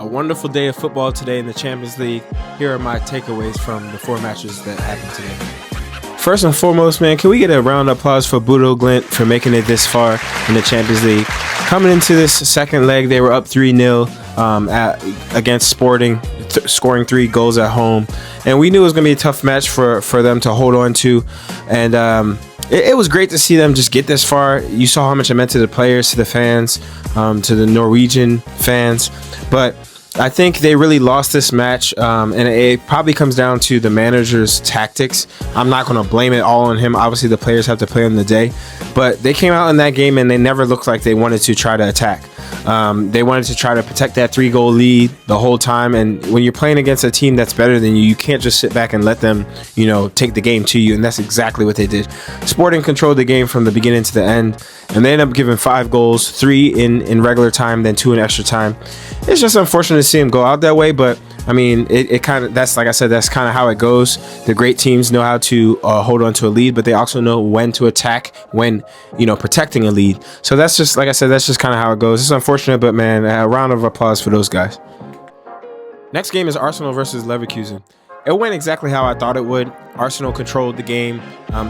A wonderful day of football today in the Champions League. Here are my takeaways from the 4 matches that happened today. First and foremost, man, can we get a round of applause for Bodo Glimt for making it this far in the Champions League? Coming into this second leg, they were up 3-0 against Sporting, scoring 3 goals at home. And we knew it was going to be a tough match for them to hold on to. And it was great to see them just get this far. You saw how much it meant to the players, to the fans, to the Norwegian fans. But I think they really lost this match, and it probably comes down to the manager's tactics. I'm not going to blame it all on him. Obviously, the players have to play on the day. But they came out in that game, and they never looked like they wanted to try to attack. They wanted to try to protect that 3-goal lead the whole time. And when you're playing against a team that's better than you, you can't just sit back and let them, take the game to you. And that's exactly what they did. Sporting controlled the game from the beginning to the end. And they ended up giving 5 goals, 3 in regular time, then 2 in extra time. It's just unfortunate to see them go out that way. But I mean, it kind of, that's, like I said, that's kind of how it goes. The great teams know how to hold on to a lead, but they also know when to attack, when, protecting a lead. So that's just, like I said, that's just kind of how it goes. It's unfortunate, but man, a round of applause for those guys. Next game is Arsenal versus Leverkusen. It went exactly how I thought it would. Arsenal controlled the game.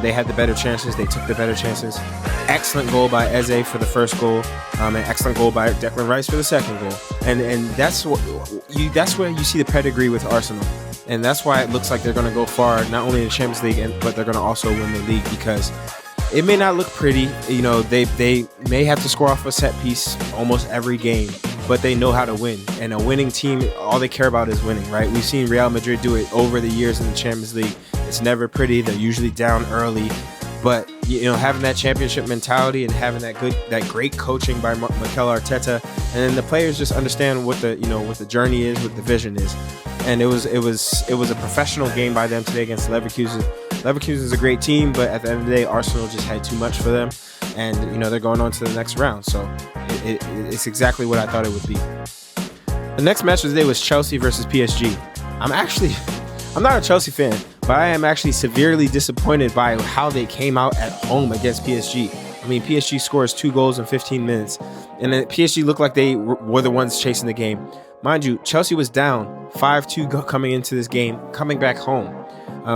They had the better chances. They took the better chances. Excellent goal by Eze for the first goal. An excellent goal by Declan Rice for the second goal. And that's where you see the pedigree with Arsenal. And that's why it looks like they're going to go far, not only in the Champions League, but they're going to also win the league, because it may not look pretty. They may have to score off a set piece almost every game, but they know how to win. And a winning team, all they care about is winning, right? We've seen Real Madrid do it over the years in the Champions League. It's never pretty. They're usually down early. But, having that championship mentality and having that great coaching by Mikel Arteta, and then the players just understand what the journey is, what the vision is. And it was a professional game by them today against Leverkusen. Leverkusen is a great team, but at the end of the day, Arsenal just had too much for them. And, they're going on to the next round. So it's exactly what I thought it would be. The next match of the day was Chelsea versus PSG. I'm not a Chelsea fan, but I am actually severely disappointed by how they came out at home against PSG. I mean, PSG scores 2 goals in 15 minutes, and then PSG looked like they were the ones chasing the game. Mind you, Chelsea was down 5-2 coming into this game, coming back home.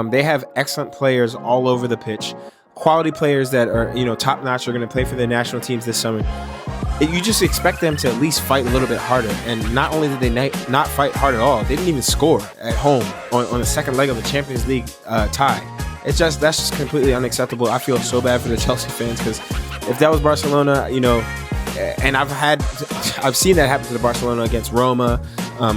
They have excellent players all over the pitch. Quality players that are, top notch, are going to play for their national teams this summer. You just expect them to at least fight a little bit harder. And not only did they not fight hard at all, they didn't even score at home on the second leg of the Champions League tie. That's just completely unacceptable. I feel so bad for the Chelsea fans, because if that was Barcelona, and I've seen that happen to the Barcelona against Roma,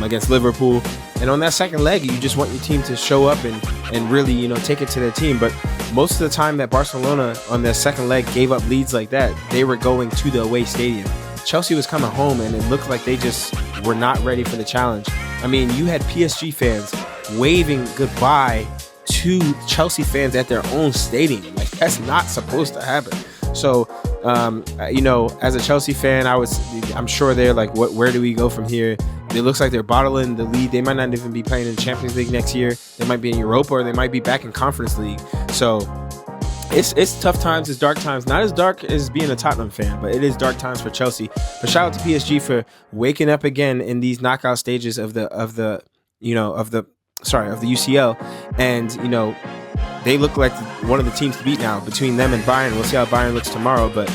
against Liverpool. And on that second leg, you just want your team to show up and really, take it to their team. But most of the time that Barcelona on their second leg gave up leads like that, they were going to the away stadium. Chelsea was coming home, and it looked like they just were not ready for the challenge. I mean, you had PSG fans waving goodbye to Chelsea fans at their own stadium. Like, that's not supposed to happen. So, as a Chelsea fan, I'm sure they're like, where do we go from here? It looks like they're bottling the lead. They might not even be playing in the Champions League next year. They might be in Europa, or they might be back in Conference League. So it's tough times. It's dark times. Not as dark as being a Tottenham fan, but it is dark times for Chelsea. But shout out to PSG for waking up again in these knockout stages of the UCL, and they look like one of the teams to beat now. Between them and Bayern, we'll see how Bayern looks tomorrow. But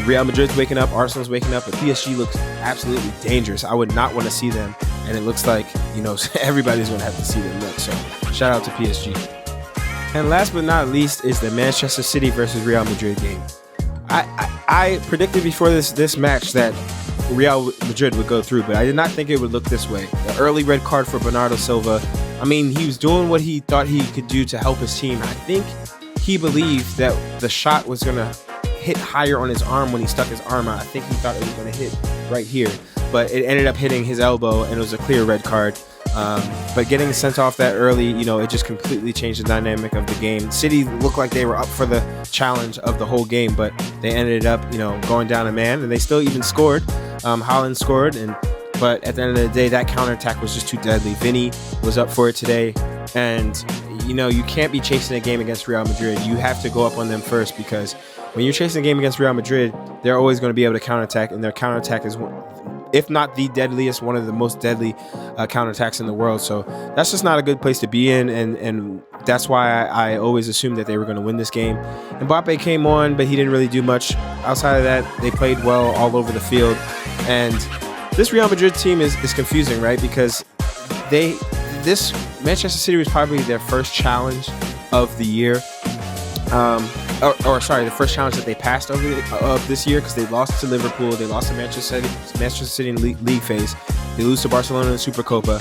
Real Madrid's waking up, Arsenal's waking up, but PSG looks absolutely dangerous. I would not want to see them, and it looks like everybody's going to have to see them next. So shout out to PSG. And last but not least is the Manchester City versus Real Madrid game. I predicted before this match that Real Madrid would go through, but I did not think it would look this way. The early red card for Bernardo Silva. I mean, he was doing what he thought he could do to help his team. I think he believed that the shot was going to hit higher on his arm when he stuck his arm out. I think he thought it was going to hit right here, but it ended up hitting his elbow, and it was a clear red card. But getting sent off that early, it just completely changed the dynamic of the game. City looked like they were up for the challenge of the whole game, but they ended up, going down a man, and they still even scored. Haaland scored, but at the end of the day, that counterattack was just too deadly. Vinny was up for it today, and you can't be chasing a game against Real Madrid. You have to go up on them first, because when you're chasing a game against Real Madrid, they're always going to be able to counterattack, and their counterattack is if not the deadliest, one of the most deadly counterattacks in the world. So that's just not a good place to be in, and that's why I always assumed that they were going to win this game. Mbappe came on, but he didn't really do much. Outside of that, they played well all over the field. And this Real Madrid team is confusing, right? Because this Manchester City was probably their first challenge of the year. The first challenge that they passed of this year, because they lost to Liverpool, they lost to Manchester City in league phase, they lose to Barcelona in the Supercopa.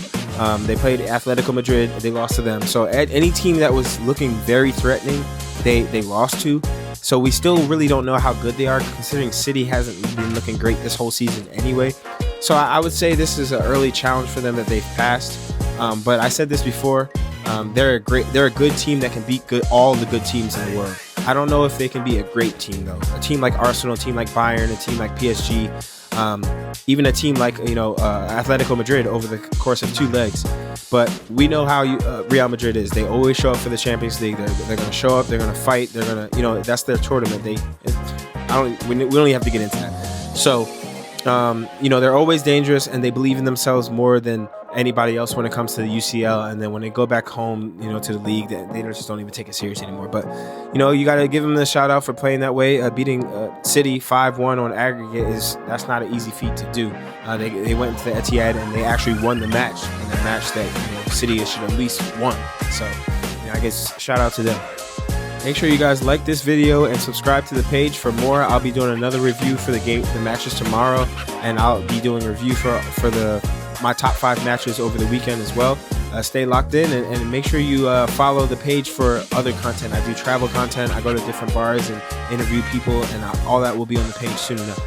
They played Atletico Madrid, they lost to them. So any team that was looking very threatening, they lost to. So we still really don't know how good they are, considering City hasn't been looking great this whole season anyway. So I would say this is an early challenge for them that they've passed. But I said this before. They're a good team that can beat all the good teams in the world. I don't know if they can be a great team though. A team like Arsenal, a team like Bayern, a team like PSG, even a team like Atletico Madrid over the course of 2 legs. But we know how Real Madrid is. They always show up for the Champions League. They're going to show up. They're going to fight. They're going to that's their tournament. We don't even have to get into that. So they're always dangerous, and they believe in themselves more than anybody else when it comes to the UCL. And then when they go back home, to the league, they just don't even take it serious anymore. But you got to give them the shout out for playing that way. Beating City 5-1 on aggregate that's not an easy feat to do. They went to the Etihad and they actually won the match, in a match that City should at least won. So I guess shout out to them. Make sure you guys like this video and subscribe to the page for more. I'll be doing another review for the matches tomorrow, and I'll be doing a review for my top 5 matches over the weekend as well. Stay locked in and make sure you follow the page for other content. I do travel content. I go to different bars and interview people, and all that will be on the page soon enough.